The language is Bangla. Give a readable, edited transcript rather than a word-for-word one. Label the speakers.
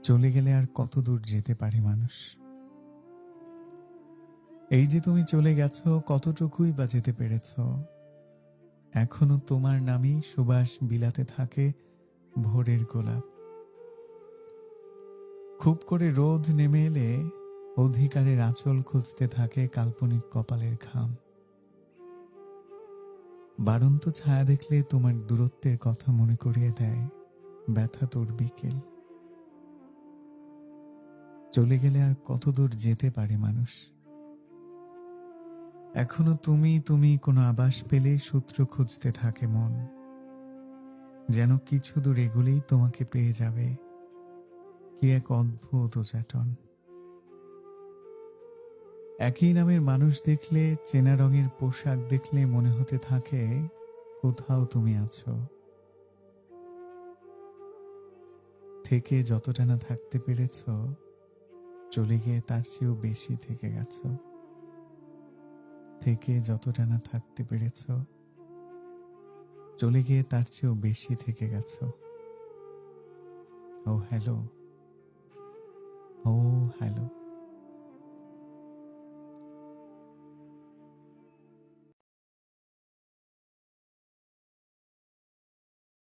Speaker 1: চলে গেলে আর কত দূর যেতে পারে মানুষ। এই যে তুমি চলে গেছো, কতটুকুই বা যেতে পেরেছ। এখনো তোমার নামই সুবাস বিলাতে থাকে ভোরের গোলাপ। খুব করে রোদ নেমে এলে অধিকারের আঁচল খুঁজতে থাকে কাল্পনিক কপালের ঘাম। বাড়ন্ত ছায়া দেখলে তোমার দূরত্বের কথা মনে করিয়ে দেয় ব্যথা তোর বিকেল। চলে গেলে আর কত দূর যেতে পারে মানুষ। এখনো তুমি তুমি কোনো আভাস পেলেই সূত্র খুঁজতে থাকে মন, যেন কিছু দূর এগুলেই তোমাকে পেয়ে যাবে। কি এক অদ্ভুত উচাটন। একই নামের মানুষ দেখলে, চেনা রঙের পোশাক দেখলে মনে হতে থাকে কোথাও তুমি আছো। থেকে যতটা না থাকতে পেরেছ, চলে গিয়ে তার চেয়েও বেশি থেকে গেছো। থেকে যতটা না থাকতে পেরেছ, চলে গিয়ে তার চেয়েও বেশি থেকে গেছো। ও হ্যালো, ও হ্যালো।